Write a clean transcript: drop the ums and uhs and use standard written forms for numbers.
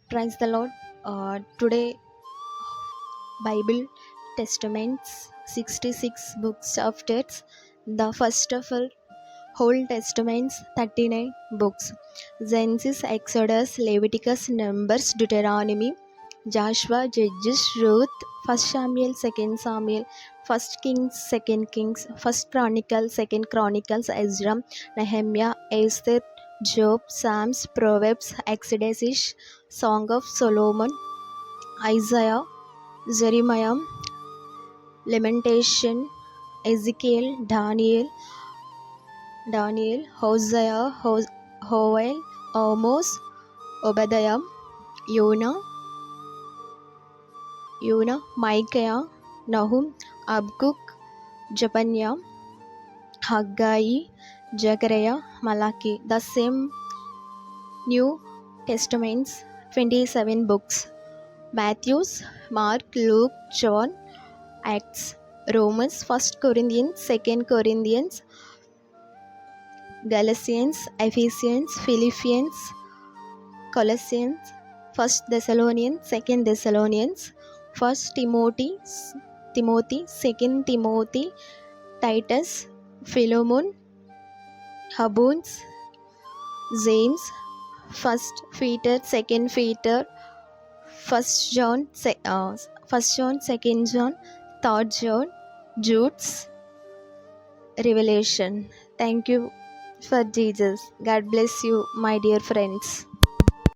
Praise the Lord. Today, Bible Testaments, 66 books of texts. The first of all, Old Testaments, 39 books. Genesis, Exodus, Leviticus, Numbers, Deuteronomy, Joshua, Judges, Ruth, 1 Samuel, 2 Samuel, 1 Kings, 2 Kings, 1 Chronicles, 2 Chronicles, Ezra, Nehemiah, Esther, Job, Psalms, Proverbs, Exodus, Song of Solomon, Isaiah, Jeremiah, Lamentation, Ezekiel, Daniel, Hosea, Joel, Amos, Obadiah, Jonah, Micaiah, Nahum, Abkuk, Japaniah, Haggai, Zechariah, Malachi. The same New Testaments, 27 books. Matthews, Mark, Luke, John, Acts, Romans, 1 Corinthians, 2 Corinthians, Galatians, Ephesians, Philippians, Colossians, 1 Thessalonians, 2 Thessalonians, 1 Timothy, 2 Timothy, Titus, Philemon, Habons, James, 1 Peter, 2 Peter, 1 John, 2 John, 3 John, Jude's Revelation. Thank you for Jesus. God bless you, my dear friends.